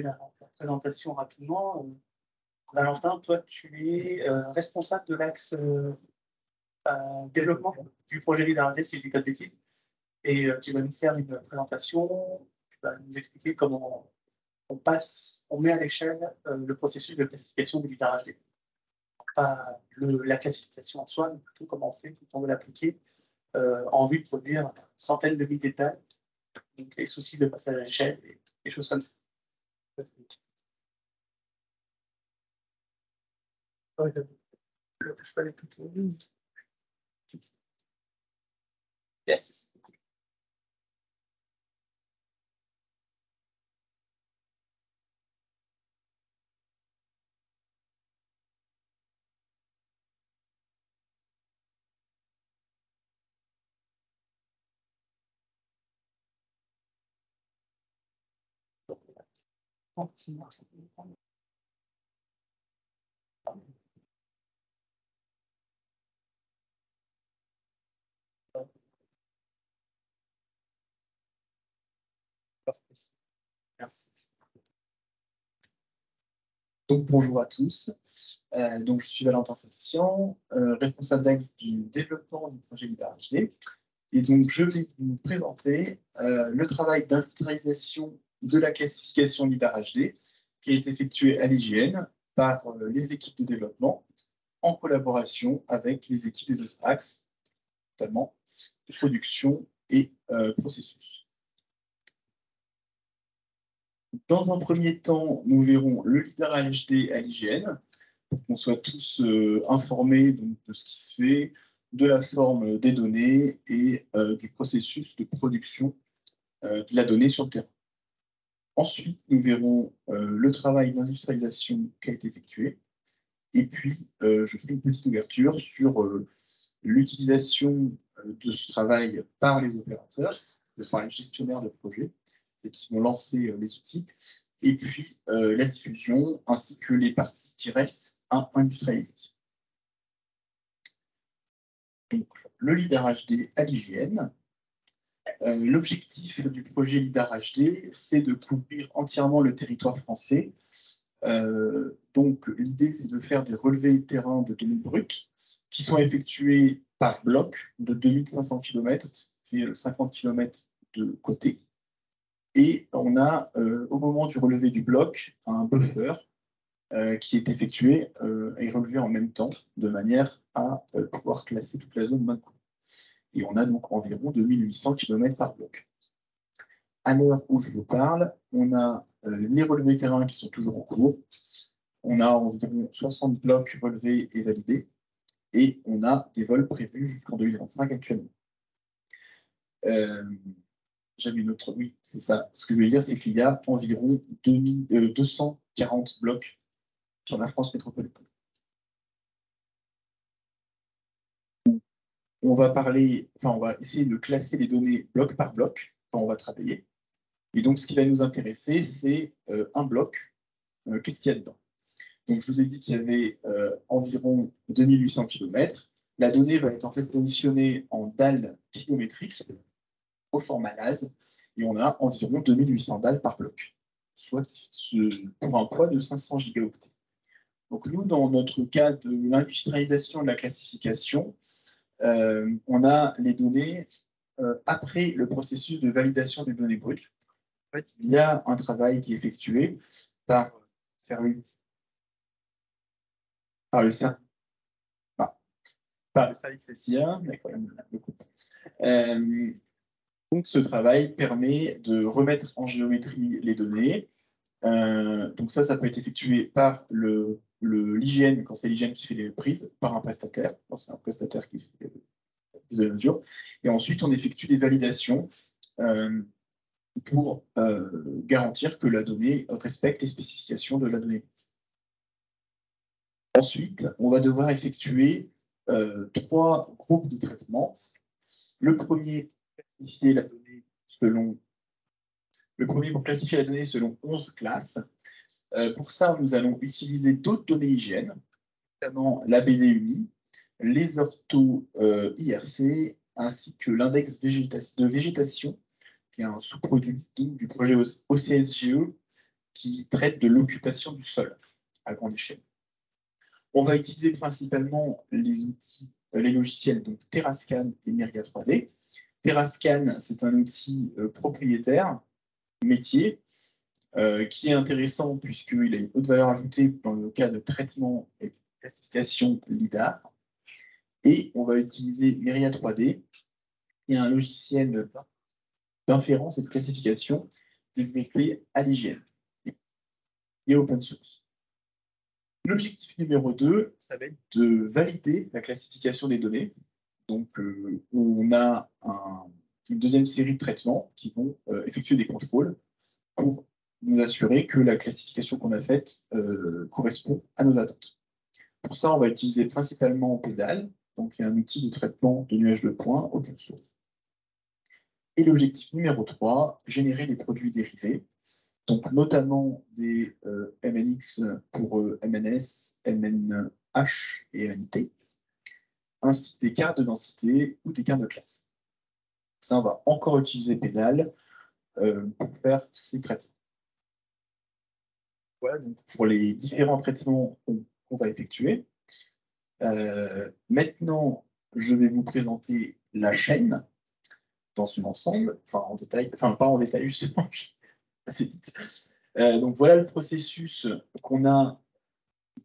la présentation rapidement. Valentin, toi, tu es responsable de l'axe développement du projet Lidarité, si je dis pas de bêtises. Et tu vas nous faire une présentation, tu vas nous expliquer comment on met à l'échelle le processus de classification du lidar HD. Pas la classification en soi, mais plutôt comment on fait quand on veut l'appliquer en vue de produire centaines de milliers d'étapes, donc les soucis de passage à l'échelle et des choses comme ça. Je peux aller toutes les lignes. Yes. Merci. Donc bonjour à tous. Donc je suis Valentin Sassian, responsable d'axe du développement du projet LIDAR HD. Et donc je vais vous présenter le travail d'industrialisation de la classification LIDAR HD qui a été effectué à l'IGN par les équipes de développement en collaboration avec les équipes des autres axes, notamment production et processus. Dans un premier temps, nous verrons le LIDAR HD à l'IGN, pour qu'on soit tous informés donc, de ce qui se fait, de la forme des données et du processus de production de la donnée sur le terrain. Ensuite, nous verrons le travail d'industrialisation qui a été effectué. Et puis, je ferai une petite ouverture sur l'utilisation de ce travail par les opérateurs, par les gestionnaires de projet, qui vont lancer les outils, et puis la diffusion, ainsi que les parties qui restent à industrialiser. Donc, le LIDAR HD à l'IGN. L'objectif du projet LIDAR HD, c'est de couvrir entièrement le territoire français. Donc, l'idée, c'est de faire des relevés terrain de données brutes qui sont effectués par bloc de 2500 km, ce qui fait 50 km de côté. Et on a, au moment du relevé du bloc, un buffer qui est effectué et relevé en même temps, de manière à pouvoir classer toute la zone d'un coup. Et on a donc environ 2800 km par bloc. À l'heure où je vous parle, on a les relevés terrain qui sont toujours en cours. On a environ 60 blocs relevés et validés. Et on a des vols prévus jusqu'en 2025 actuellement. J'avais une autre, oui, c'est ça. Ce que je veux dire, c'est qu'il y a environ 240 blocs sur la France métropolitaine. On va parler, enfin, on va essayer de classer les données bloc par bloc quand on va travailler. Et donc, ce qui va nous intéresser, c'est un bloc. Qu'est-ce qu'il y a dedans? Donc, je vous ai dit qu'il y avait environ 2800 km. La donnée va être en fait positionnée en dalles kilométriques au format NAS, et on a environ 2800 dalles par bloc, soit pour un poids de 500 gigaoctets. Donc nous, dans notre cas de l'industrialisation de la classification, on a les données après le processus de validation des données brutes. En fait, il y a un travail qui est effectué par le service SIA, mais quand même beaucoup. Donc, ce travail permet de remettre en géométrie les données. Donc ça peut être effectué par l'IGN, quand c'est l'IGN qui fait les prises, par un prestataire, quand c'est un prestataire qui fait les mesures. Et ensuite, on effectue des validations pour garantir que la donnée respecte les spécifications de la donnée. Ensuite, on va devoir effectuer 3 groupes de traitement. Le premier, classifier la donnée selon pour classifier la donnée selon 11 classes. Pour ça, nous allons utiliser d'autres données hygiène, notamment l'ABD uni, les orthos IRC, ainsi que l'index de végétation, qui est un sous-produit du projet OCSGE, qui traite de l'occupation du sol à grande échelle. On va utiliser principalement les outils, les logiciels, donc Terrascan et Myria 3D. Terrascan, c'est un outil propriétaire, métier, qui est intéressant puisqu'il a une haute valeur ajoutée dans le cas de traitement et de classification LIDAR. Et on va utiliser Myria 3D, qui est un logiciel d'inférence et de classification développé à l'IGN et open source. L'objectif numéro 2, ça va être de valider la classification des données. Donc, on a une deuxième série de traitements qui vont effectuer des contrôles pour nous assurer que la classification qu'on a faite correspond à nos attentes. Pour ça, on va utiliser principalement Pédale, donc il y a un outil de traitement de nuages de points open source. Et l'objectif numéro 3, générer des produits dérivés, donc notamment des MNX pour MNS, MNH et MNT, ainsi que des cartes de densité ou des cartes de classe. Ça, on va encore utiliser Pédale pour faire ces traitements. Voilà donc pour les différents traitements qu'on va effectuer. Maintenant, je vais vous présenter la chaîne dans son ensemble, enfin en détail, enfin pas en détail justement, assez vite. Donc voilà le processus qu'on a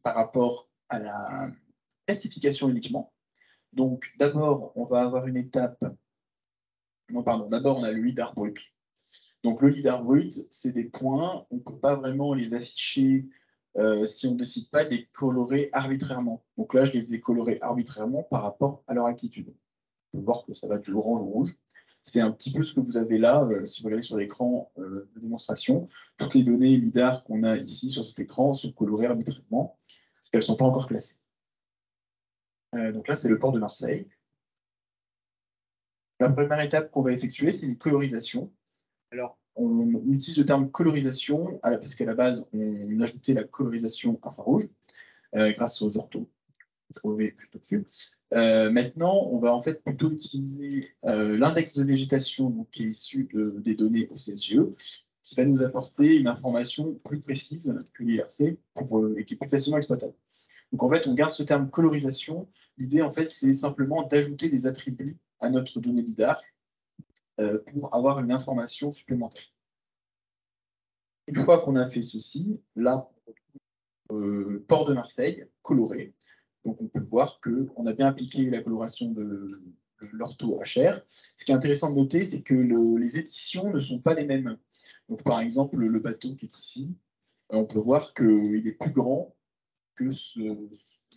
par rapport à la classification uniquement. Donc d'abord, on va avoir une étape. Non, pardon, d'abord on a le lidar brut. Donc le lidar brut, c'est des points, on ne peut pas vraiment les afficher si on ne décide pas de les colorer arbitrairement. Donc là, je les ai colorés arbitrairement par rapport à leur altitude. On peut voir que ça va de l'orange au rouge. C'est un petit peu ce que vous avez là, si vous regardez sur l'écran de démonstration. Toutes les données LIDAR qu'on a ici sur cet écran sont colorées arbitrairement, parce qu'elles ne sont pas encore classées. Donc là, c'est le port de Marseille. La première étape qu'on va effectuer, c'est une colorisation. Alors, on utilise le terme colorisation, parce qu'à la base, on ajoutait la colorisation infrarouge, grâce aux orthos. Trouver juste au-dessus. Maintenant, on va en fait plutôt utiliser l'index de végétation donc, qui est issu des données au CSGE, qui va nous apporter une information plus précise que l'IRC et qui est plus facilement exploitable. Donc en fait, on garde ce terme colorisation. L'idée, en fait, c'est simplement d'ajouter des attributs à notre donnée LIDAR pour avoir une information supplémentaire. Une fois qu'on a fait ceci, là, port de Marseille, coloré. Donc on peut voir qu'on a bien appliqué la coloration de l'ortho HR. Ce qui est intéressant de noter, c'est que les éditions ne sont pas les mêmes. Donc par exemple, le bateau qui est ici, on peut voir qu'il est plus grand que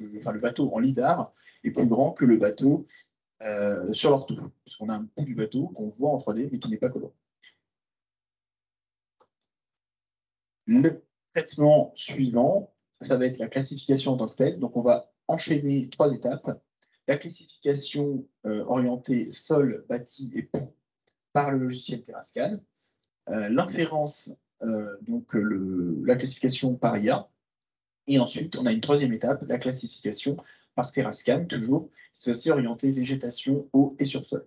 le bateau en lidar est plus grand que le bateau sur l'ortho. Parce qu'on a un bout du bateau qu'on voit en 3D mais qui n'est pas coloré. Le traitement suivant, ça va être la classification en tant que telle. Donc on va enchaîner 3 étapes. La classification orientée sol, bâti et pont par le logiciel Terrascan. L'inférence, donc la classification par IA. Et ensuite, on a une 3e étape, la classification par Terrascan, toujours, c'est aussi orienté végétation, eau et sur-sol.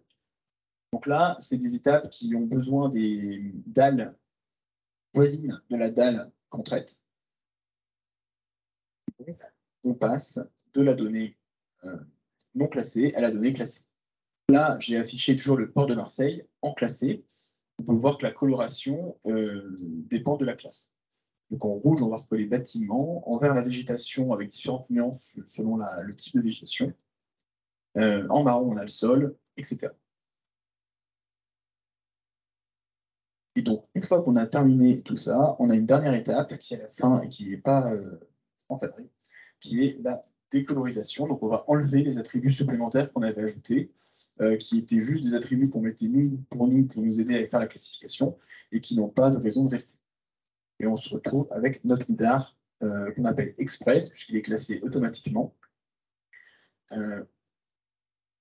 Donc là, c'est des étapes qui ont besoin des dalles voisines de la dalle qu'on traite. On passe de la donnée non classée à la donnée classée. Là, j'ai affiché toujours le port de Marseille en classé. On peut voir que la coloration dépend de la classe. Donc en rouge, on va retrouver les bâtiments, en vert la végétation avec différentes nuances selon le type de végétation. En marron, on a le sol, etc. Et donc, une fois qu'on a terminé tout ça, on a une dernière étape qui est à la fin et qui n'est pas encadrée, qui est la décolorisation. Donc on va enlever les attributs supplémentaires qu'on avait ajoutés, qui étaient juste des attributs qu'on mettait pour nous aider à faire la classification et qui n'ont pas de raison de rester. Et on se retrouve avec notre lidar qu'on appelle Express, puisqu'il est classé automatiquement,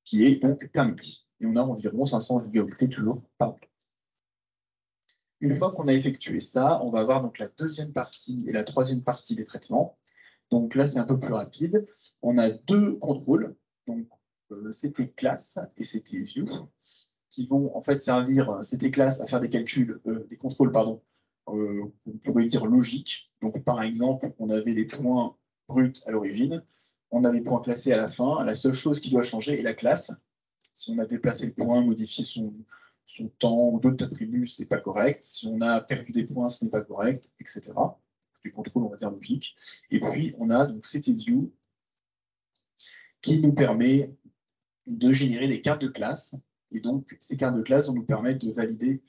qui est donc permis. Et on a environ 500 gigaoctets toujours par an. Une fois qu'on a effectué ça, on va avoir donc la 2e partie et la 3e partie des traitements. Donc là, c'est un peu plus rapide. On a 2 contrôles. Donc, c'était classe et c'était view, qui vont en fait servir, c'était classe à faire des calculs, des contrôles, pardon, on pourrait dire logiques. Donc, par exemple, on avait des points bruts à l'origine, on a des points classés à la fin. La seule chose qui doit changer est la classe. Si on a déplacé le point, modifié son temps ou d'autres attributs, ce n'est pas correct. Si on a perdu des points, ce n'est pas correct, etc. Du contrôle, on va dire, logique. Et puis, on a donc CTView qui nous permet de générer des cartes de classe. Et donc, ces cartes de classe vont nous permettre de valider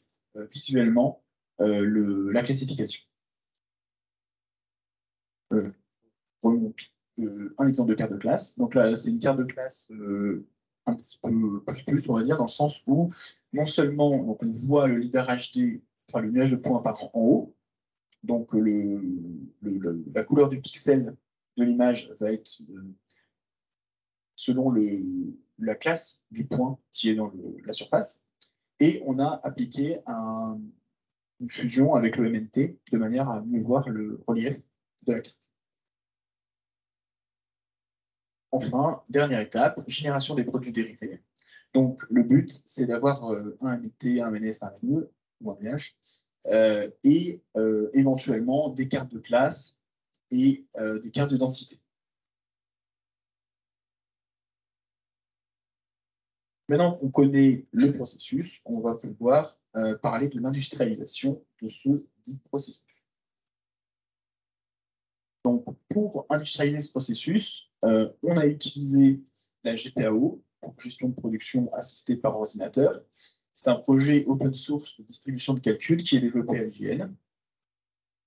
visuellement la classification. Remonte un exemple de carte de classe. Donc là, c'est une carte de classe un petit peu plus, on va dire, dans le sens où non seulement donc on voit le leader HD, enfin le nuage de points apparaît en haut, donc la couleur du pixel de l'image va être selon la classe du point qui est dans la surface, et on a appliqué une fusion avec le MNT de manière à mieux voir le relief de la carte. Enfin, dernière étape, génération des produits dérivés. Donc, le but, c'est d'avoir un MNT, un MNS, un MNE ou un MH, et éventuellement des cartes de classe et des cartes de densité. Maintenant qu'on connaît le processus, on va pouvoir parler de l'industrialisation de ce dit processus. Donc, pour industrialiser ce processus, on a utilisé la GPAO, pour gestion de production assistée par ordinateur. C'est un projet open source de distribution de calcul qui est développé à l'IGN.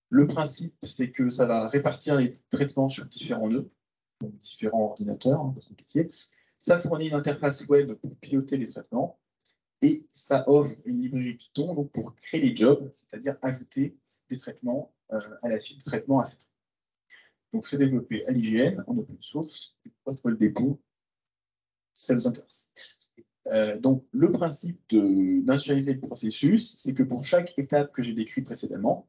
Le principe, c'est que ça va répartir les traitements sur différents nœuds, donc différents ordinateurs, un peu compliqué. Ça fournit une interface web pour piloter les traitements et ça offre une librairie Python donc pour créer les jobs, c'est-à-dire ajouter des traitements à la file de traitement à faire. Donc c'est développé à l'IGN en open source, et pour le dépôt, si ça vous intéresse. Donc le principe d'industrialiser le processus, c'est que pour chaque étape que j'ai décrite précédemment,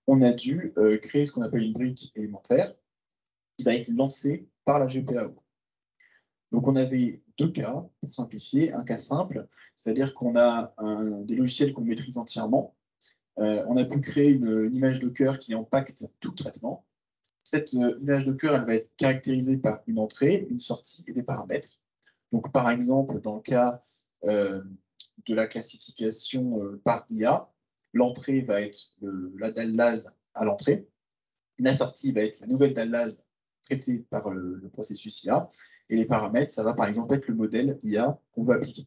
on a dû créer ce qu'on appelle une brique élémentaire qui va être lancée par la GPAO. Donc on avait deux cas, pour simplifier. Un cas simple, c'est-à-dire qu'on a des logiciels qu'on maîtrise entièrement. On a pu créer une image Docker qui impacte tout le traitement. Cette image Docker, elle va être caractérisée par une entrée, une sortie et des paramètres. Donc par exemple, dans le cas de la classification par IA, l'entrée va être la dalle LAS à l'entrée. La sortie va être la nouvelle dalle LAS traitée par le processus IA. Et les paramètres, ça va par exemple être le modèle IA qu'on va appliquer.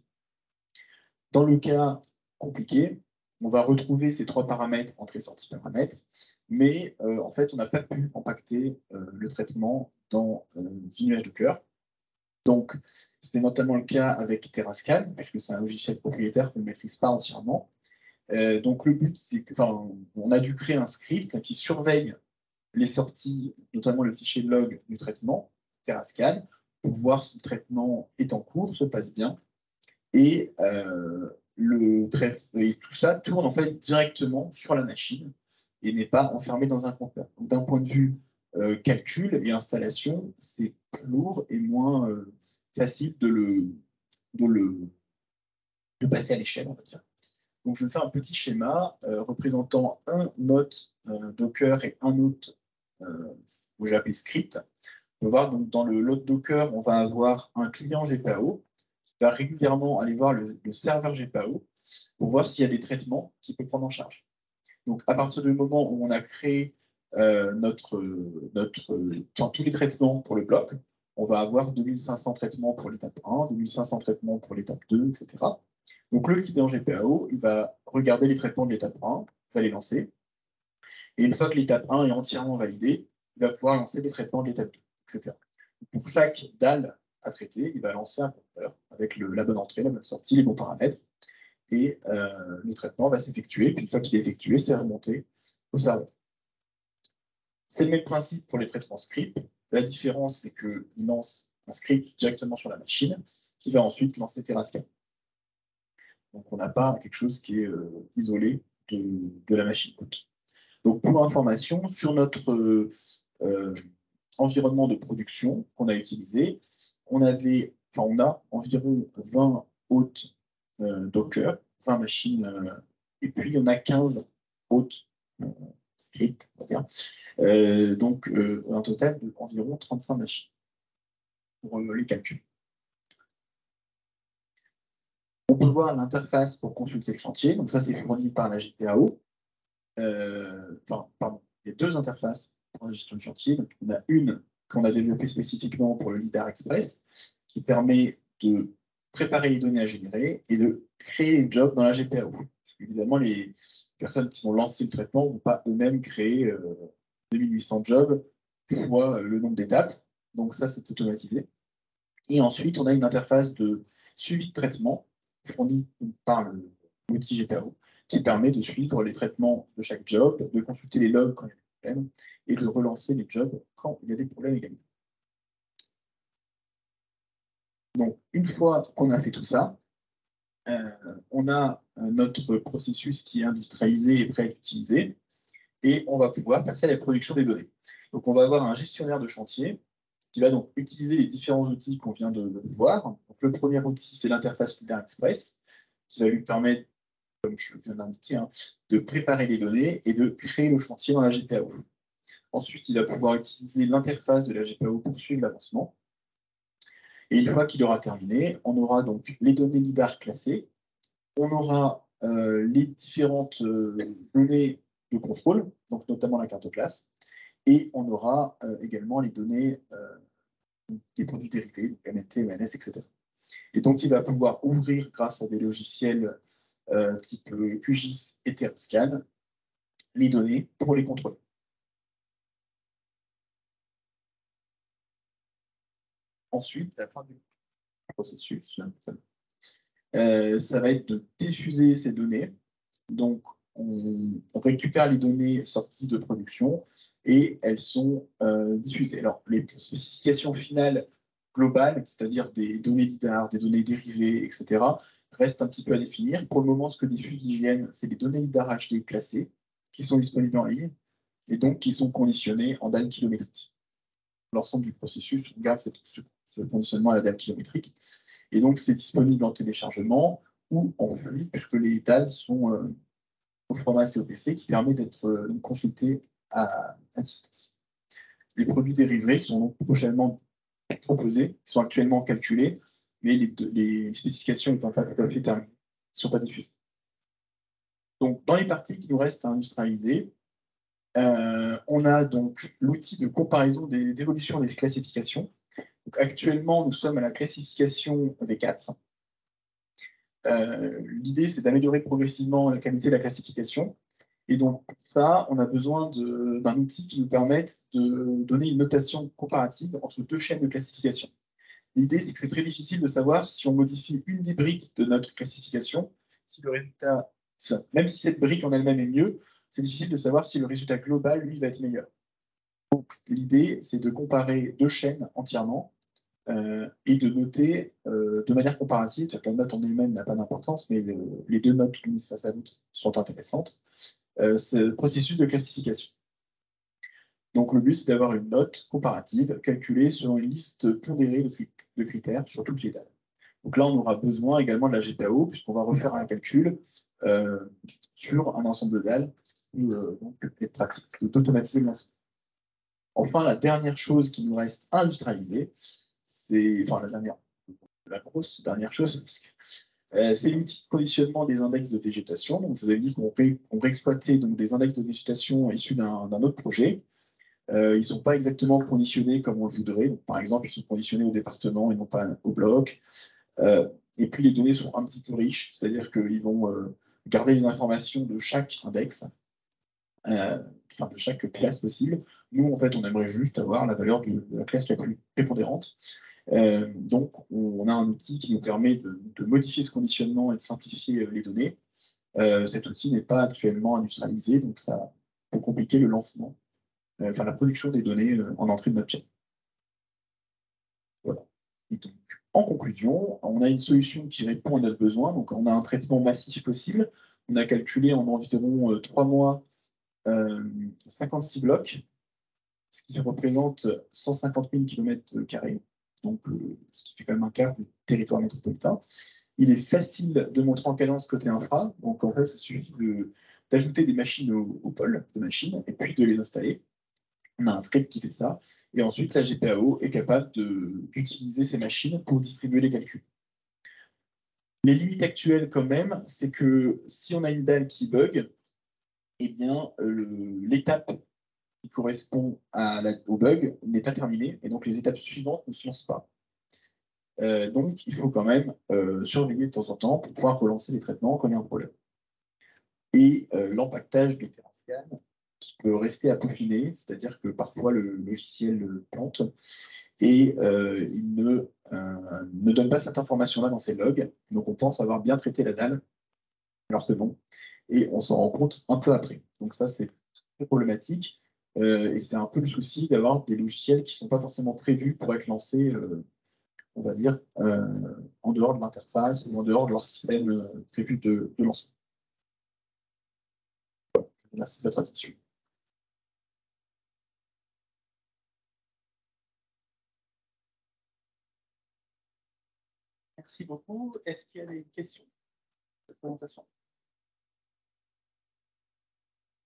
Dans le cas compliqué, on va retrouver ces trois paramètres, entrée, sortie, paramètres, mais en fait, on n'a pas pu impacter le traitement dans une image Docker. Donc, c'était notamment le cas avec Terrascan, puisque c'est un logiciel propriétaire qu'on ne maîtrise pas entièrement. Donc, le but, c'est on a dû créer un script qui surveille les sorties, notamment le fichier log du traitement, Terrascan, pour voir si le traitement est en cours, se passe bien. Et, et tout ça tourne en fait directement sur la machine et n'est pas enfermé dans un conteneur. Donc, d'un point de vue calcul et installation, c'est plus lourd et moins facile de passer à l'échelle, on va dire. Donc, je vais faire un petit schéma représentant un node Docker et un autre que j'ai appelé script. On va voir donc dans le load Docker, on va avoir un client GPAO qui va régulièrement aller voir le serveur GPAO pour voir s'il y a des traitements qu'il peut prendre en charge. Donc, à partir du moment où on a créé tous les traitements pour le bloc, on va avoir 2500 traitements pour l'étape 1, 2500 traitements pour l'étape 2, etc. Donc, le client GPAO, il va regarder les traitements de l'étape 1, il va les lancer. Et une fois que l'étape 1 est entièrement validée, il va pouvoir lancer les traitements de l'étape 2, etc. Pour chaque dalle à traiter, il va lancer un compteur avec la bonne entrée, la bonne sortie, les bons paramètres. Et le traitement va s'effectuer. Puis une fois qu'il est effectué, c'est remonté au serveur. C'est le même principe pour les traitements script. La différence, c'est qu'il lance un script directement sur la machine qui va ensuite lancer Terrascan. Donc, on n'a pas quelque chose qui est isolé de la machine hôte. Donc, pour information, sur notre environnement de production qu'on a utilisé, on a environ 20 hôtes Docker, 20 machines, et puis on a 15 hôtes script, on va dire. Donc, un total d'environ 35 machines pour les calculs. On peut voir l'interface pour consulter le chantier. Donc ça, c'est fourni par la GPAO. Pardon, il y a deux interfaces pour la gestion de chantier. Donc, on a une qu'on a développée spécifiquement pour le LIDAR Express, qui permet de préparer les données à générer et de créer les jobs dans la GPAO. Parce qu'évidemment, les personnes qui vont lancer le traitement ne vont pas eux-mêmes créer 2800 jobs fois le nombre d'étapes. Donc ça, c'est automatisé. Et ensuite, on a une interface de suivi de traitement fournie par l'outil GPAO qui permet de suivre les traitements de chaque job, de consulter les logs quand il y a des problèmes et de relancer les jobs quand il y a des problèmes également. Donc, une fois qu'on a fait tout ça, on a notre processus qui est industrialisé et prêt à être utilisé et on va pouvoir passer à la production des données. Donc, on va avoir un gestionnaire de chantier qui va donc utiliser les différents outils qu'on vient de voir. Donc, le premier outil, c'est l'interface LIDAR Express, qui va lui permettre, comme je viens d'indiquer, de préparer les données et de créer le chantier dans la GPAO. Ensuite, il va pouvoir utiliser l'interface de la GPAO pour suivre l'avancement. Et une fois qu'il aura terminé, on aura donc les données LIDAR classées, on aura les différentes données de contrôle, donc notamment la carte de classe, et on aura également les données des produits dérivés, donc MNT, MNS, etc. Et donc, il va pouvoir ouvrir, grâce à des logiciels type QGIS et Terrascan, les données pour les contrôler. Ensuite, la fin du processus, ça va être de diffuser ces données. Donc, on récupère les données sorties de production et elles sont diffusées. Alors, les spécifications finales globales, c'est-à-dire des données LIDAR, des données dérivées, etc., restent un petit peu à définir. Pour le moment, ce que diffuse l'IGN, c'est les données LIDAR HD classées qui sont disponibles en ligne et donc qui sont conditionnées en dalle kilométrique. L'ensemble du processus, on garde ce conditionnement à la dalle kilométrique. Et donc, c'est disponible en téléchargement ou en flux, puisque les dalles sont au format COPC qui permet d'être consulté à distance. Les produits dérivés sont donc prochainement proposés, ils sont actuellement calculés, mais les spécifications n'étant pas tout à fait terminées, ne sont pas diffusées. Donc, dans les parties qui nous restent à industrialiser, on a donc l'outil de comparaison d'évolution des classifications. Donc, actuellement, nous sommes à la classification V4. L'idée, c'est d'améliorer progressivement la qualité de la classification. Et donc, pour ça, on a besoin d'un outil qui nous permette de donner une notation comparative entre deux chaînes de classification. L'idée, c'est que c'est très difficile de savoir si on modifie une des briques de notre classification, si le résultat, même si cette brique en elle-même est mieux, c'est difficile de savoir si le résultat global, lui, va être meilleur. Donc, l'idée, c'est de comparer deux chaînes entièrement et de noter de manière comparative, c'est-à-dire que la note en elle-même n'a pas d'importance, mais les deux notes l'une face à l'autre sont intéressantes. C'est le processus de classification. Donc le but, c'est d'avoir une note comparative calculée selon une liste pondérée de critères sur toutes les dalles. Donc là, on aura besoin également de la GPAO, puisqu'on va refaire un calcul sur un ensemble de dalles, ce qui peut donc être pratique d'automatiser l'ensemble. Enfin, la dernière chose qui nous reste à industrialiser, c'est, enfin la grosse dernière chose, c'est l'outil de conditionnement des index de végétation. Donc, je vous avais dit qu'on réexploitait donc, des index de végétation issus d'un autre projet. Ils ne sont pas exactement conditionnés comme on le voudrait. Donc, par exemple, ils sont conditionnés au département et non pas au bloc. Et puis, les données sont un petit peu riches, c'est-à-dire qu'ils vont garder les informations de chaque index, enfin de chaque classe possible. Nous, en fait, on aimerait juste avoir la valeur de la classe la plus prépondérante. Donc, on a un outil qui nous permet de modifier ce conditionnement et de simplifier les données. Cet outil n'est pas actuellement industrialisé, donc ça peut compliquer le lancement, enfin la production des données en entrée de notre chaîne. Voilà. Et donc, en conclusion, on a une solution qui répond à notre besoin. Donc, on a un traitement massif possible. On a calculé en environ 3 mois 56 blocs, ce qui représente 150 000 km². Donc, ce qui fait quand même un quart du territoire métropolitain. Il est facile de montrer en cadence côté infra. Donc, en fait, il suffit d'ajouter des machines au pôle de machines et puis de les installer. On a un script qui fait ça. Et ensuite, la GPAO est capable d'utiliser ces machines pour distribuer les calculs. Les limites actuelles, quand même, c'est que si on a une dalle qui bug, eh bien, l'étape qui correspond au bug n'est pas terminée, et donc les étapes suivantes ne se lancent pas. Donc, il faut quand même surveiller de temps en temps pour pouvoir relancer les traitements quand il y a un problème. Et l'empaquetage de TerraScan qui peut rester à peaufiner, c'est-à-dire que parfois le logiciel plante et il ne donne pas cette information-là dans ses logs. Donc, on pense avoir bien traité la dalle, alors que non. Et on s'en rend compte un peu après. Donc, ça, c'est très problématique. Et c'est un peu le souci d'avoir des logiciels qui ne sont pas forcément prévus pour être lancés, on va dire, en dehors de l'interface ou en dehors de leur système prévu de lancement. Voilà, je vous remercie de votre attention. Merci beaucoup. Est-ce qu'il y a des questions à cette présentation?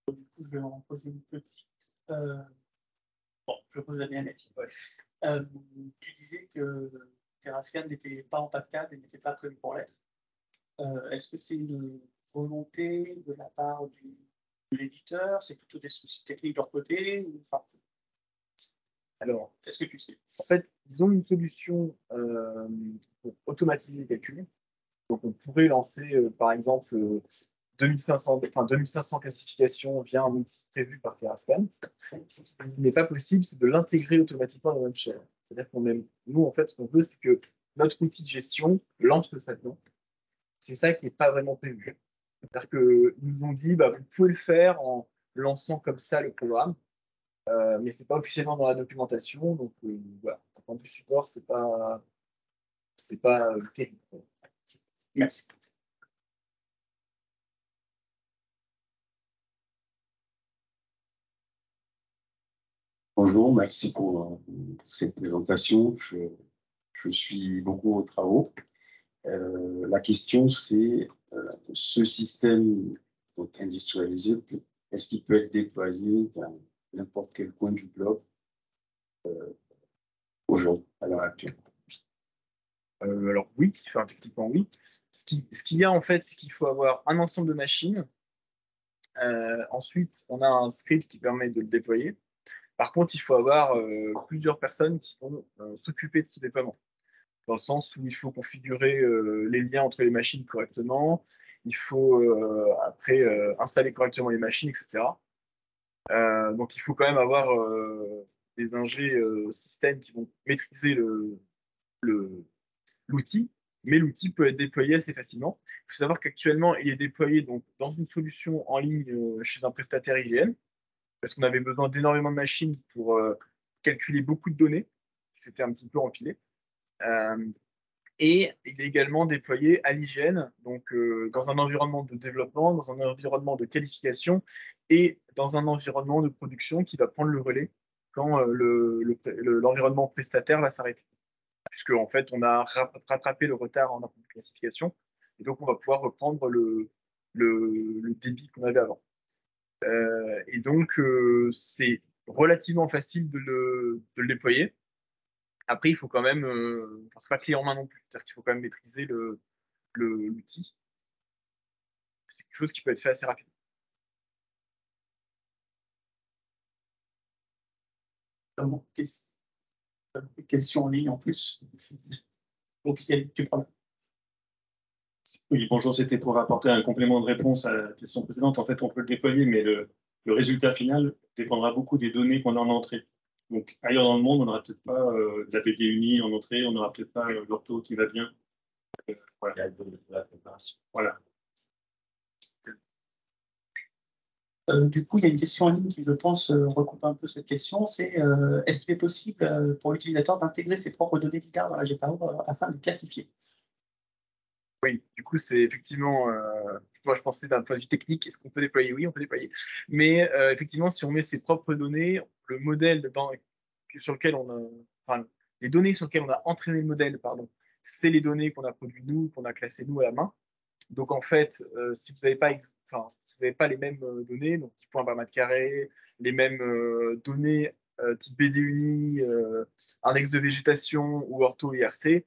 Du coup, je vais en poser une petite. Bon, je pose la mienne. Ouais. Tu disais que TerraScan n'était pas en PAPCAD et n'était pas prévu pour l'être. Est-ce que c'est une volonté de la part de l'éditeur? C'est plutôt des soucis techniques de leur côté ou... Enfin, alors, est-ce que tu sais? En fait, ils ont une solution pour automatiser les calculs. Donc, on pourrait lancer, par exemple, 2500 classifications via un outil prévu par TerraScan. Ce qui n'est pas possible, c'est de l'intégrer automatiquement dans notre shell. C'est-à-dire qu'on aime, nous, en fait, ce qu'on veut, c'est que notre outil de gestion lance le traitement. C'est ça qui n'est pas vraiment prévu. C'est-à-dire qu'ils nous ont dit, bah, vous pouvez le faire en lançant comme ça le programme, mais c'est pas officiellement dans la documentation. Donc, voilà, d'un point de vue support, c'est pas terrible. Merci. Bonjour, merci pour cette présentation. Je suis beaucoup vos travaux. La question, c'est ce système donc, industrialisé, est-ce qu'il peut être déployé dans n'importe quel coin du globe aujourd'hui, à l'heure actuelle? Alors oui, enfin, techniquement oui. Ce qu'il y a en fait, c'est qu'il faut avoir un ensemble de machines. Ensuite, on a un script qui permet de le déployer. Par contre, il faut avoir plusieurs personnes qui vont s'occuper de ce déploiement. Dans le sens où il faut configurer les liens entre les machines correctement, il faut après installer correctement les machines, etc. Donc il faut quand même avoir des ingés systèmes qui vont maîtriser l'outil, mais l'outil peut être déployé assez facilement. Il faut savoir qu'actuellement, il est déployé donc, dans une solution en ligne chez un prestataire IGN, parce qu'on avait besoin d'énormément de machines pour calculer beaucoup de données. C'était un petit peu empilé. Et il est également déployé à l'IGN, donc dans un environnement de développement, dans un environnement de qualification et dans un environnement de production qui va prendre le relais quand l'environnement prestataire va s'arrêter. Puisque en fait, on a rattrapé le retard en classification, et donc on va pouvoir reprendre le débit qu'on avait avant. Et donc, c'est relativement facile de le déployer. Après, il faut quand même, enfin, c'est pas clé en main non plus, c'est-à-dire qu'il faut quand même maîtriser l'outil. C'est quelque chose qui peut être fait assez rapidement. Questions en ligne en plus. Donc, tu parles. Oui, bonjour, c'était pour apporter un complément de réponse à la question précédente. En fait, on peut le déployer, mais le résultat final dépendra beaucoup des données qu'on a en entrée. Donc, ailleurs dans le monde, on n'aura peut-être pas de la BD unie en entrée, on n'aura peut-être pas l'ortho qui va bien. Voilà. Voilà. Du coup, il y a une question en ligne qui, je pense, recoupe un peu cette question. C'est est-ce qu'il est possible pour l'utilisateur d'intégrer ses propres données LIDAR dans la GPAO afin de les classifier? Oui, du coup, c'est effectivement, moi je pensais d'un point de vue technique, est-ce qu'on peut déployer? Oui, on peut déployer. Mais effectivement, si on met ses propres données, le modèle sur lequel on a, enfin, les données sur lesquelles on a entraîné le modèle, pardon, c'est les données qu'on a produites nous, qu'on a classées nous à la main. Donc en fait, si vous n'avez pas, enfin, n'avez pas les mêmes données, donc 10 points par mètre carré, les mêmes données type BD uni, index de végétation ou ortho IRC,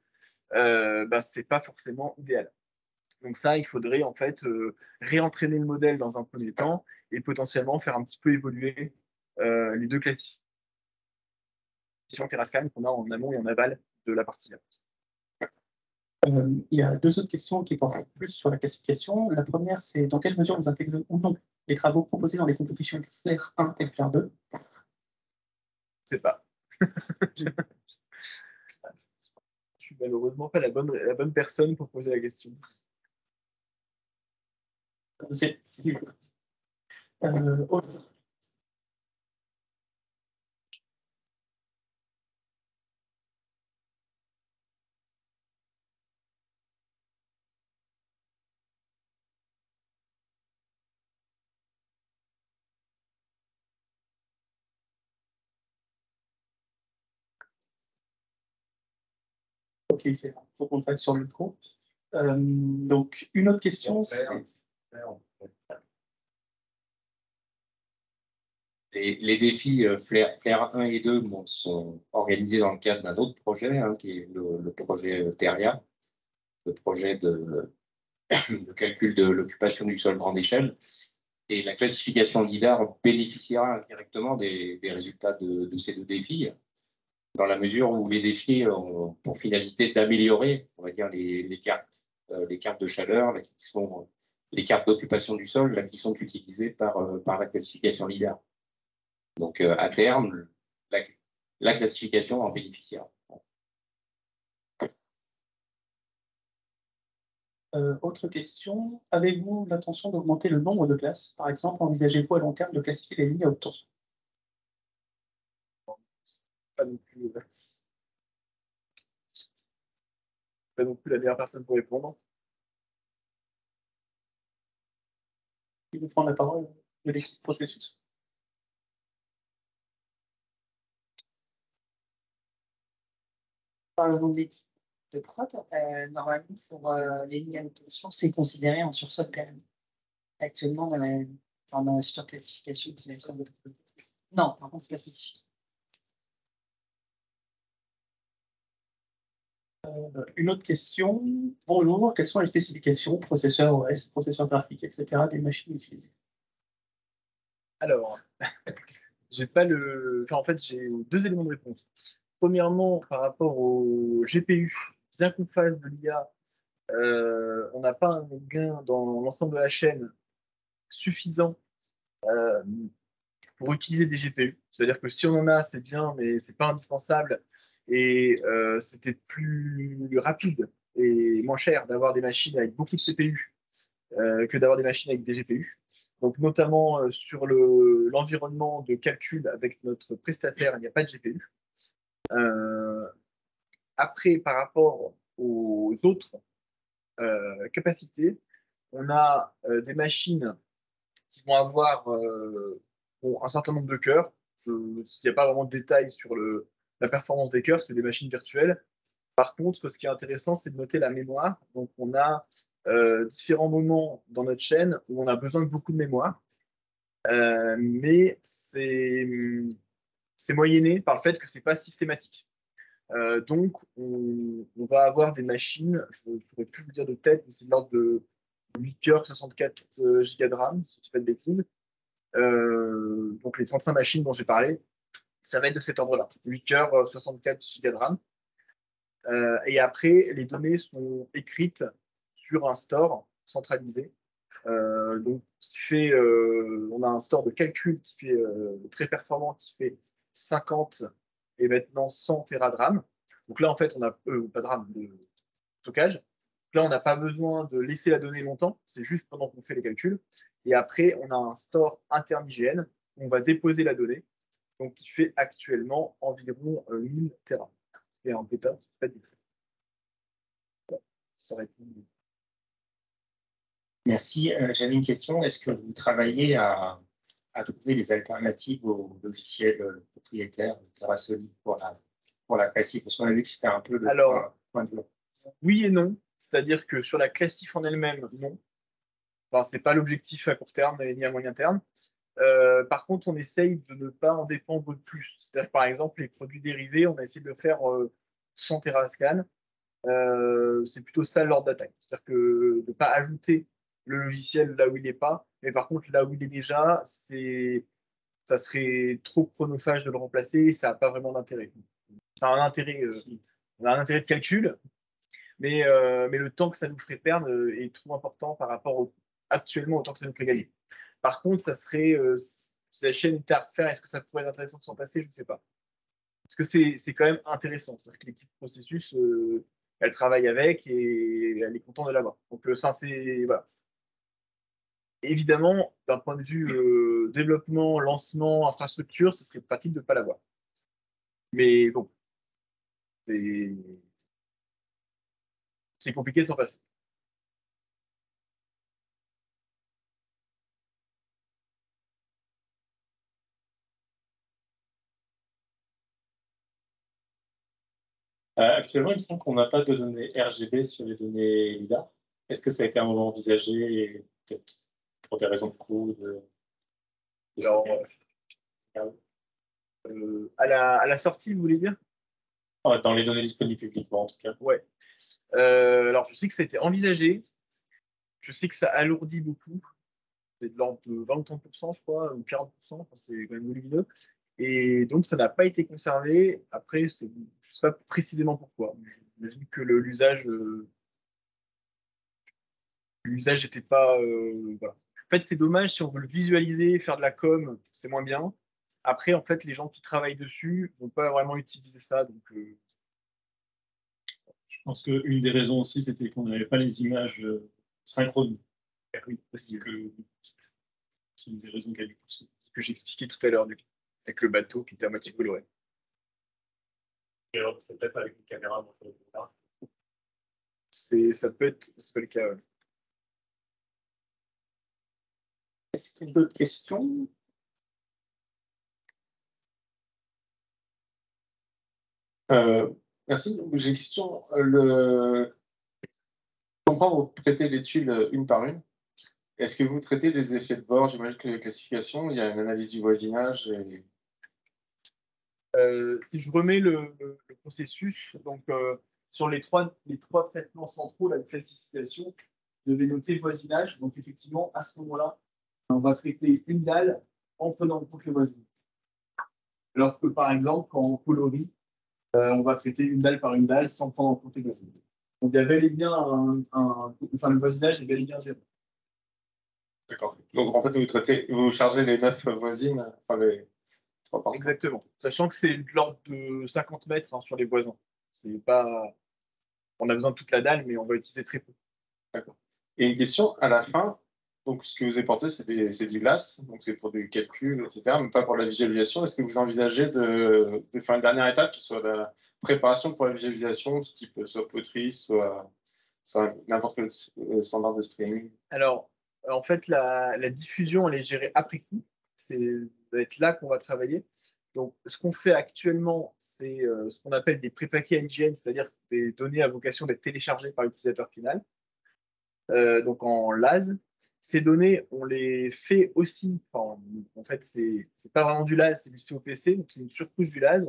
c'est pas forcément idéal. Donc ça, il faudrait en fait réentraîner le modèle dans un premier temps et potentiellement faire un petit peu évoluer les deux classifications Terrascan qu'on a en amont et en aval de la partie. Il y a deux autres questions qui portent plus sur la classification. La première, c'est dans quelle mesure vous intégrez ou non les travaux proposés dans les compétitions FLAIR 1 et FLAIR 2? Je sais pas. Je suis malheureusement pas la bonne personne pour poser la question. Autre. Ok, c'est bon. Il faut qu'on fasse sur le micro. Donc, une autre question, c'est... Les défis FLAIR 1 et 2 sont organisés dans le cadre d'un autre projet, qui est le projet Terria, le projet de calcul de l'occupation du sol grande échelle. Et la classification LIDAR bénéficiera indirectement des résultats de ces deux défis, dans la mesure où les défis ont pour finalité d'améliorer, on va dire, les cartes de chaleur, là, qui sont les cartes d'occupation du sol, là, qui sont utilisées par la classification LIDAR. Donc, à terme, la classification en bénéficiera. Autre question, avez-vous l'intention d'augmenter le nombre de classes? Par exemple, envisagez-vous à long terme de classifier les lignes à haute tension? Pas non plus la meilleure personne pour répondre. Je vais prendre la parole de l'équipe processus. Par le nom de l'équipe de prod, normalement, pour les lignes à haute tension, c'est considéré en sursol pérenne. Actuellement, dans la surclassification qui est sur le... Non, par contre, c'est pas spécifique. Une autre question. Bonjour, quelles sont les spécifications, processeur OS, processeur graphique, etc. des machines utilisées? Alors, j'ai pas le. Enfin, en fait, j'ai deux éléments de réponse. Premièrement, par rapport au GPU, bien qu'on fasse de l'IA, on n'a pas un gain dans l'ensemble de la chaîne suffisant pour utiliser des GPU. C'est-à-dire que si on en a, c'est bien, mais c'est pas indispensable. Et c'était plus rapide et moins cher d'avoir des machines avec beaucoup de CPU que d'avoir des machines avec des GPU. Donc, notamment sur l'environnement de calcul avec notre prestataire, il n'y a pas de GPU. Après, par rapport aux autres capacités, on a des machines qui vont avoir un certain nombre de cœurs. Il n'y a pas vraiment de détails sur la performance des cœurs, c'est des machines virtuelles. Par contre, ce qui est intéressant, c'est de noter la mémoire. Donc, on a différents moments dans notre chaîne où on a besoin de beaucoup de mémoire, mais c'est moyenné par le fait que c'est pas systématique. Donc, on va avoir des machines, je ne pourrais plus vous dire de tête, mais c'est de l'ordre de 8 cœurs, 64 Go de RAM, si je ne dis pas de bêtises. Donc, les 35 machines dont j'ai parlé, ça va être de cet ordre-là. 8 cœurs, 64 Go de RAM. Et après, les données sont écrites sur un store centralisé. Donc, on a un store de calcul qui fait très performant, qui fait 50 et maintenant 100 Tera de RAM. Donc là, en fait, on a pas de RAM, de stockage. Là, on n'a pas besoin de laisser la donnée longtemps, c'est juste pendant qu'on fait les calculs. Et après, on a un store interne IGN où on va déposer la donnée, donc qui fait actuellement environ 1000 Tera. Et en bêta, c'est pas du tout. Ça répond. Merci. J'avais une question. Est-ce que vous travaillez à trouver des alternatives aux logiciels propriétaires de TerraSolid pour la classique? Parce qu'on a vu que c'était un peu le point de vue. Oui et non. C'est-à-dire que sur la classif en elle-même, non. Enfin, c'est pas l'objectif à court terme ni à moyen terme. Par contre, on essaye de ne pas en dépendre de plus. C'est-à-dire, par exemple, les produits dérivés, on a essayé de le faire sans TerraScan. C'est plutôt ça l'ordre d'attaque. C'est-à-dire que de ne pas ajouter le logiciel là où il n'est pas, mais par contre, là où il est déjà, ça serait trop chronophage de le remplacer et ça n'a pas vraiment d'intérêt. Ça a un intérêt, on a un intérêt de calcul, mais le temps que ça nous ferait perdre est trop important par rapport actuellement au temps que ça nous ferait gagner. Par contre, ça serait, si la chaîne était à refaire, est-ce que ça pourrait être intéressant de s'en passer? Je ne sais pas. Parce que c'est quand même intéressant. C'est-à-dire que l'équipe processus, elle travaille avec et elle est contente de l'avoir. Donc, ça, c'est. Voilà. Évidemment, d'un point de vue développement, lancement, infrastructure, ce serait pratique de ne pas l'avoir. Mais bon, c'est compliqué de s'en passer. Actuellement, il me semble qu'on n'a pas de données RGB sur les données LIDAR. Est-ce que ça a été un moment envisagé, peut-être pour des raisons de coût Alors, à la sortie, vous voulez dire? Dans les données disponibles publiquement, en tout cas. Ouais. Alors, je sais que ça a été envisagé. Je sais que ça alourdit beaucoup. C'est de l'ordre de 20 ou 30%, je crois, ou 40%. Enfin, c'est quand même volumineux. Et donc, ça n'a pas été conservé. Après, je ne sais pas précisément pourquoi. J'imagine que l'usage n'était pas. Voilà. En fait, c'est dommage si on veut le visualiser, faire de la com, c'est moins bien. Après, en fait, les gens qui travaillent dessus ne vont pas vraiment utiliser ça. Donc, Je pense qu'une des raisons aussi, c'était qu'on n'avait pas les images synchrones. oui, possible. C'est une des raisons qui a dû pousser. Ce que j'expliquais tout à l'heure, avec le bateau qui était à moitié coloré. C'est peut-être avec une caméra. Ça peut être, c'est pas le cas. Ouais. Est-ce qu'il y a d'autres questions? Merci. J'ai une question. Je comprends, vous traitez les tuiles une par une. Est-ce que vous traitez des effets de bord? J'imagine que les classifications, il y a une analyse du voisinage. Si je remets le processus, donc sur les trois traitements centraux, la classification, je vais noter voisinage. Donc effectivement, à ce moment-là, on va traiter une dalle en prenant en compte le voisinage. Alors que par exemple, quand on colorie, on va traiter une dalle par une dalle sans prendre en compte les voisinages. Donc il y a bel et bien le voisinage est bel et bien géré. D'accord. Donc en fait, vous chargez les 9 voisines, enfin les 3 par 3. Exactement. Sachant que c'est de l'ordre de 50 mètres sur les voisins. C'est pas. On a besoin de toute la dalle, mais on va utiliser très peu. D'accord. Et une question à la fin. Donc ce que vous apportez, c'est du glace, donc c'est pour du calcul, etc., mais pas pour la visualisation. Est-ce que vous envisagez de faire une dernière étape qui soit la préparation pour la visualisation, type soit poterie, soit n'importe quel standard de streaming? Alors, en fait, la diffusion, elle est gérée après coup. Ça va être là qu'on va travailler. Donc, ce qu'on fait actuellement, c'est ce qu'on appelle des prépaquets NGN, c'est-à-dire des données à vocation d'être téléchargées par l'utilisateur final, donc en LAS. Ces données, on les fait aussi, enfin, en fait, c'est pas vraiment du LAS, c'est du COPC, donc c'est une surcouche du LAS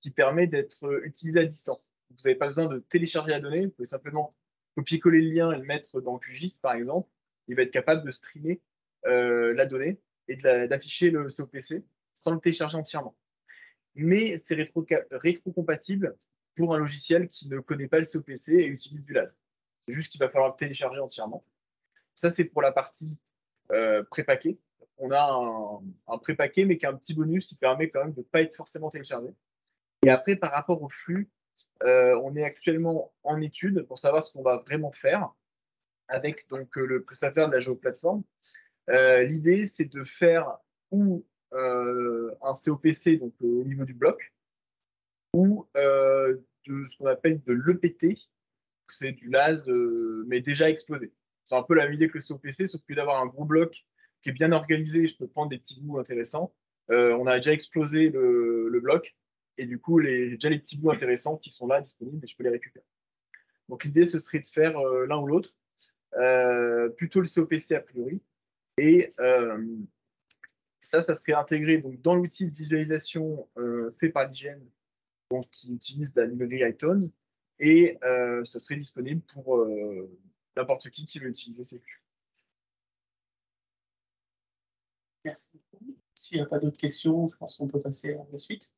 qui permet d'être utilisée à distance. Vous n'avez pas besoin de télécharger la donnée, vous pouvez simplement copier-coller le lien et le mettre dans QGIS, par exemple. Il va être capable de streamer la donnée et d'afficher le COPC sans le télécharger entièrement. Mais c'est rétro-compatible pour un logiciel qui ne connaît pas le COPC et utilise du LAS. C'est juste qu'il va falloir le télécharger entièrement. Ça, c'est pour la partie prépaqué. On a un prépaqué, mais qui a un petit bonus, qui permet quand même de ne pas être forcément téléchargé. Et après, par rapport au flux, on est actuellement en étude pour savoir ce qu'on va vraiment faire avec donc, le prestataire de la géoplateforme. L'idée, c'est de faire ou un COPC donc, au niveau du bloc, ou de ce qu'on appelle de l'EPT, c'est du LAS, mais déjà explosé. C'est un peu la même idée que le COPC, sauf que d'avoir un gros bloc qui est bien organisé, je peux prendre des petits bouts intéressants. On a déjà explosé le bloc, et du coup, j'ai déjà les petits bouts intéressants qui sont là disponibles et je peux les récupérer. Donc l'idée, ce serait de faire l'un ou l'autre. plutôt le COPC a priori. Et ça serait intégré donc, dans l'outil de visualisation fait par l'IGN, qui utilise la librairie iTunes, et ça serait disponible pour n'importe qui veut utiliser ces flux. Merci beaucoup. S'il n'y a pas d'autres questions, je pense qu'on peut passer à la suite.